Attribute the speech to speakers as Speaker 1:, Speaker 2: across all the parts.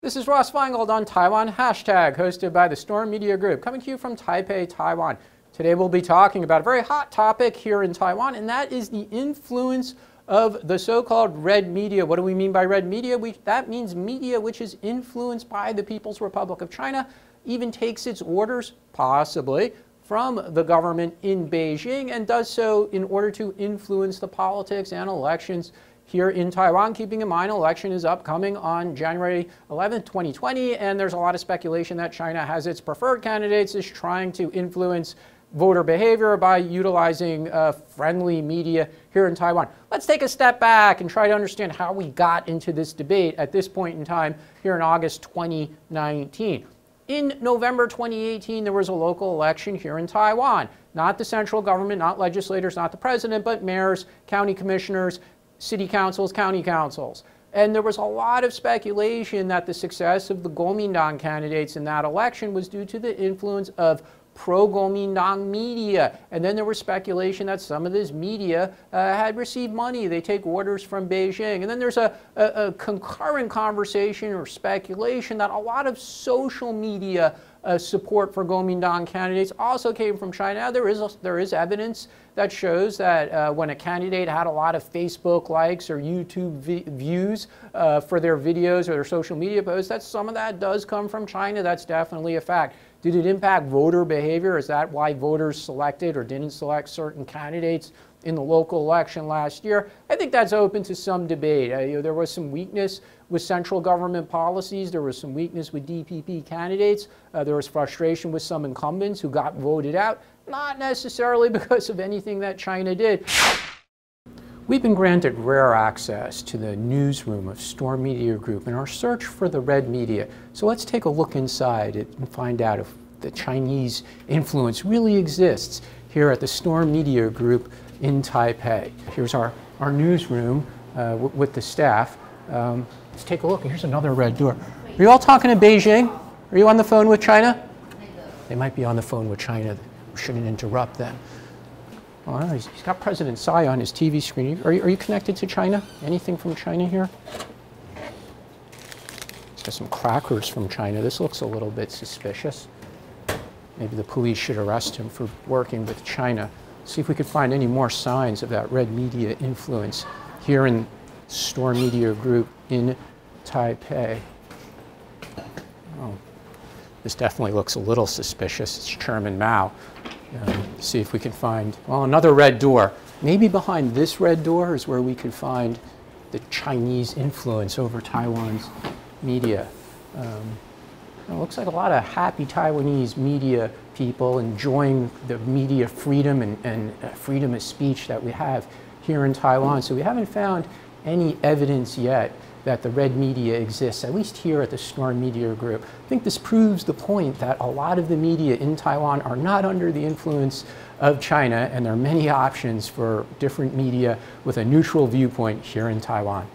Speaker 1: This is Ross Feingold on Taiwan Hashtag, hosted by the Storm Media Group, coming to you from Taipei, Taiwan. Today we'll be talking about a very hot topic here in Taiwan, and that is the influence of the so-called red media. What do we mean by red media? That means media which is influenced by the People's Republic of China, even takes its orders, possibly, from the government in Beijing, and does so in order to influence the politics and elections here in Taiwan. Keeping in mind, election is upcoming on January 11th, 2020, and there's a lot of speculation that China has its preferred candidates, is trying to influence voter behavior by utilizing friendly media here in Taiwan. Let's take a step back and try to understand how we got into this debate at this point in time here in August 2019. In November 2018, there was a local election here in Taiwan. Not the central government, not legislators, not the president, but mayors, county commissioners, city councils, county councils. And there was a lot of speculation that the success of the Kuomintang candidates in that election was due to the influence of pro-Kuomintang media. And then there was speculation that some of this media had received money. They take orders from Beijing. And then there's a concurrent conversation or speculation that a lot of social media support for Kuomintang candidates also came from China. Now, there is evidence that shows that when a candidate had a lot of Facebook likes or YouTube views for their videos or their social media posts, that some of that does come from China. That's definitely a fact. Did it impact voter behavior? Is that why voters selected or didn't select certain candidates in the local election last year? I think that's open to some debate. There was some weakness with central government policies. There was some weakness with DPP candidates. There was frustration with some incumbents who got voted out, not necessarily because of anything that China did. We've been granted rare access to the newsroom of Storm Media Group in our search for the red media. So let's take a look inside and find out if the Chinese influence really exists here at the Storm Media Group in Taipei. Here's our newsroom with the staff. Let's take a look. Here's another red door. Are you all talking to Beijing? Are you on the phone with China? They might be on the phone with China. We shouldn't interrupt them. Oh, he's got President Tsai on his TV screen. Are you connected to China? Anything from China here? He's got some crackers from China. This looks a little bit suspicious. Maybe the police should arrest him for working with China. See if we could find any more signs of that red media influence here in Storm Media Group in Taipei. Oh, this definitely looks a little suspicious. It's Chairman Mao. See if we can find, well, another red door. Maybe behind this red door is where we could find the Chinese influence over Taiwan's media. It looks like a lot of happy Taiwanese media people enjoying the media freedom and freedom of speech that we have here in Taiwan. So we haven't found any evidence yet that the red media exists, at least here at the Storm Media Group. I think this proves the point that a lot of the media in Taiwan are not under the influence of China, and there are many options for different media with a neutral viewpoint here in Taiwan.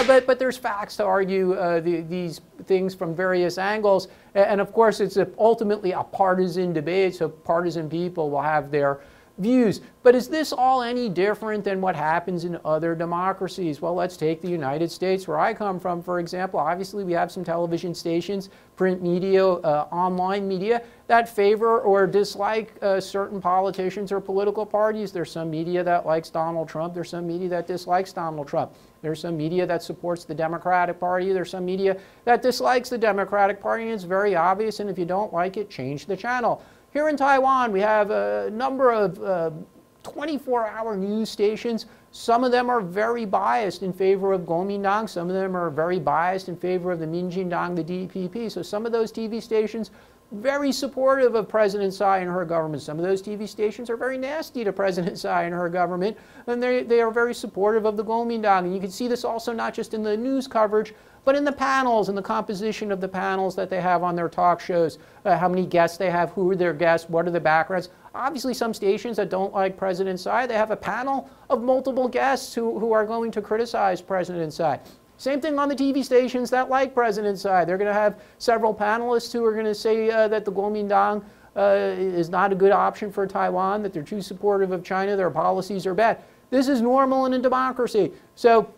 Speaker 1: But there's facts to argue these things from various angles, and of course it's ultimately a partisan debate, so partisan people will have their views. But is this all any different than what happens in other democracies? Well, let's take the United States, where I come from, for example. Obviously, we have some television stations, print media, online media that favor or dislike certain politicians or political parties. There's some media that likes Donald Trump. There's some media that dislikes Donald Trump. There's some media that supports the Democratic Party. There's some media that dislikes the Democratic Party, and it's very obvious, and if you don't like it, change the channel. Here in Taiwan, we have a number of 24-hour news stations. Some of them are very biased in favor of Kuomintang. Some of them are very biased in favor of the Kuomintang, the DPP. So some of those TV stations, very supportive of President Tsai and her government. Some of those TV stations are very nasty to President Tsai and her government, and they are very supportive of the Kuomintang. And you can see this also not just in the news coverage, but in the panels, in the composition of the panels that they have on their talk shows, how many guests they have, who are their guests, what are the backgrounds. Obviously, some stations that don't like President Tsai, they have a panel of multiple guests who are going to criticize President Tsai. Same thing on the TV stations that like President Tsai. They're going to have several panelists who are going to say that the Kuomintang is not a good option for Taiwan, that they're too supportive of China, their policies are bad. This is normal in a democracy. So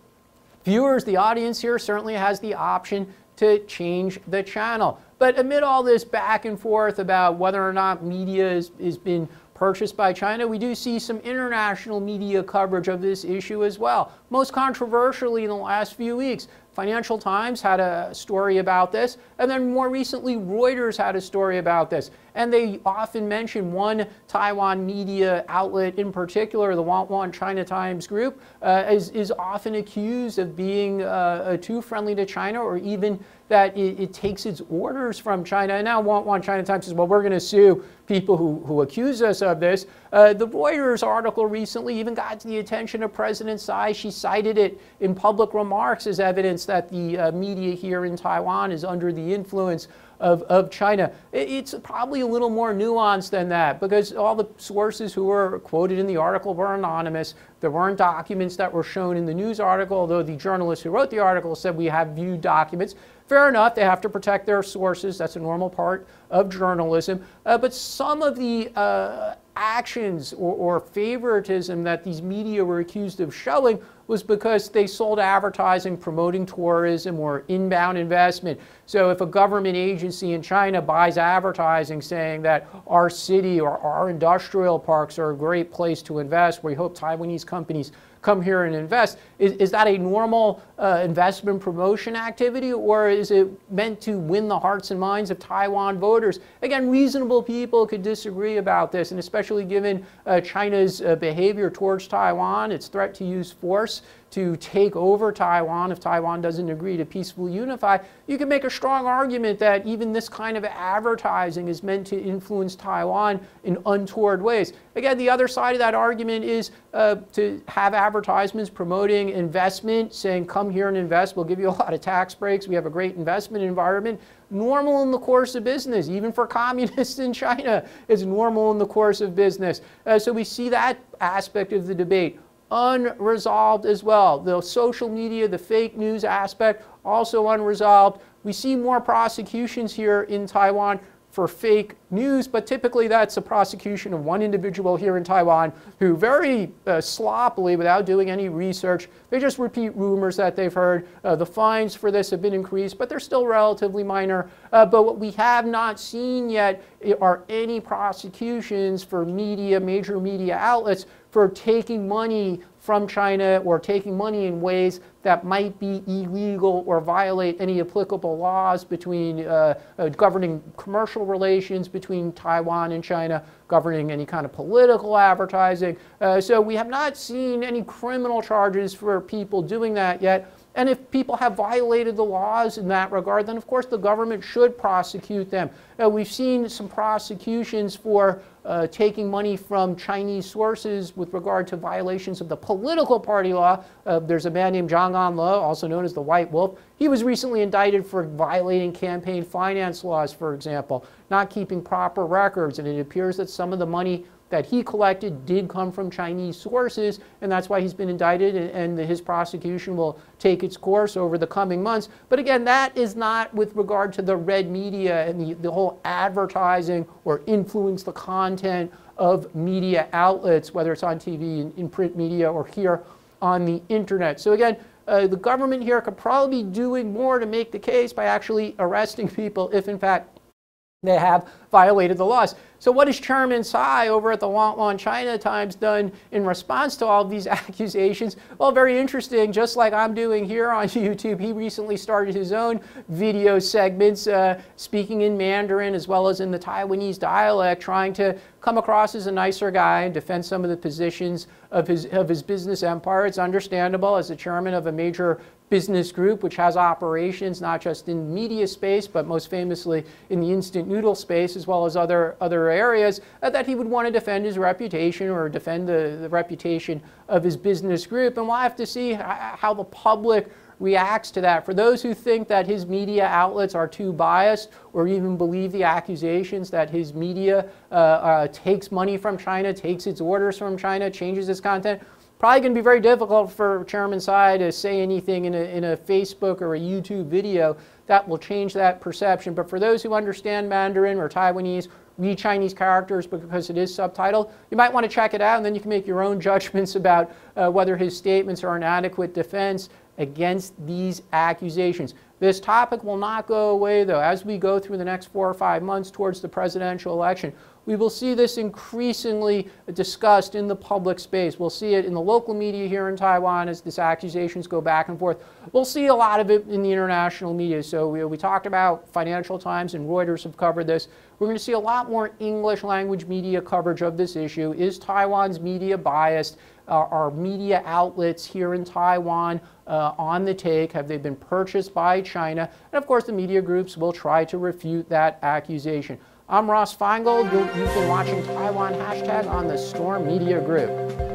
Speaker 1: viewers, the audience here certainly has the option to change the channel. But amid all this back and forth about whether or not media is been purchased by China, we do see some international media coverage of this issue as well. Most controversially in the last few weeks, Financial Times had a story about this, and then more recently Reuters had a story about this. And they often mention one Taiwan media outlet in particular, the Want China Times group, is often accused of being too friendly to China, or even that it takes its orders from China. And now Want China Times says, well, we're going to sue people who accuse us of this. The Reuters article recently even got to the attention of President Tsai. She cited it in public remarks as evidence that the media here in Taiwan is under the influence of China. It's probably a little more nuanced than that, because all the sources who were quoted in the article were anonymous. There weren't documents that were shown in the news article, although the journalist who wrote the article said we have viewed documents. Fair enough, they have to protect their sources. That's a normal part of journalism. But some of the actions or favoritism that these media were accused of showing was because they sold advertising promoting tourism or inbound investment. So if a government agency in China buys advertising saying that our city or our industrial parks are a great place to invest, we hope Taiwanese companies come here and invest, is that a normal investment promotion activity, or is it meant to win the hearts and minds of Taiwan voters? Again, reasonable people could disagree about this, and especially given China's behavior towards Taiwan, its threat to use force to take over Taiwan if Taiwan doesn't agree to peacefully unify, you can make a strong argument that even this kind of advertising is meant to influence Taiwan in untoward ways. Again, the other side of that argument is to have advertisements promoting investment, saying come here and invest, we'll give you a lot of tax breaks, we have a great investment environment. Normal in the course of business, even for communists in China, it's normal in the course of business. So we see that aspect of the debate unresolved as well. The social media, the fake news aspect, also unresolved. We see more prosecutions here in Taiwan for fake news, but typically that's a prosecution of one individual here in Taiwan who very sloppily, without doing any research, they just repeat rumors that they've heard. The fines for this have been increased, but they're still relatively minor. But what we have not seen yet are any prosecutions for media, major media outlets, for taking money from China or taking money in ways that might be illegal or violate any applicable laws between governing commercial relations between Taiwan and China, governing any kind of political advertising. So we have not seen any criminal charges for people doing that yet. And if people have violated the laws in that regard, then of course the government should prosecute them. We've seen some prosecutions for taking money from Chinese sources with regard to violations of the political party law. There's a man named Zhang Anle, also known as the White Wolf. He was recently indicted for violating campaign finance laws, for example, not keeping proper records. And it appears that some of the money that he collected did come from Chinese sources, and that's why he's been indicted, and his prosecution will take its course over the coming months. But again, that is not with regard to the red media and the whole advertising or influence the content of media outlets, whether it's on TV, in print media, or here on the internet. So again, the government here could probably be doing more to make the case by actually arresting people if in fact they have violated the laws. So what has Chairman Tsai over at the Want China Times done in response to all of these accusations? Well, very interesting. Just like I'm doing here on YouTube, he recently started his own video segments speaking in Mandarin as well as in the Taiwanese dialect, trying to come across as a nicer guy and defend some of the positions of his business empire. It's understandable as the chairman of a major business group which has operations not just in the media space, but most famously in the instant noodle space, as well as other areas, that he would want to defend his reputation or defend the reputation of his business group. And we'll have to see how the public reacts to that. For those who think that his media outlets are too biased, or even believe the accusations that his media takes money from China, takes its orders from China, changes its content, probably going to be very difficult for Chairman Tsai to say anything in a Facebook or a YouTube video that will change that perception. But for those who understand Mandarin or Taiwanese, read Chinese characters because it is subtitled, you might want to check it out, and then you can make your own judgments about whether his statements are an adequate defense against these accusations. This topic will not go away, though. As we go through the next 4 or 5 months towards the presidential election, we will see this increasingly discussed in the public space. We'll see it in the local media here in Taiwan as these accusations go back and forth. We'll see a lot of it in the international media. So we talked about Financial Times and Reuters have covered this. We're going to see a lot more English language media coverage of this issue. Is Taiwan's media biased? Are media outlets here in Taiwan on the take? Have they been purchased by China? And of course, the media groups will try to refute that accusation. I'm Ross Feingold. You've been watching Taiwan Hashtag on the Storm Media Group.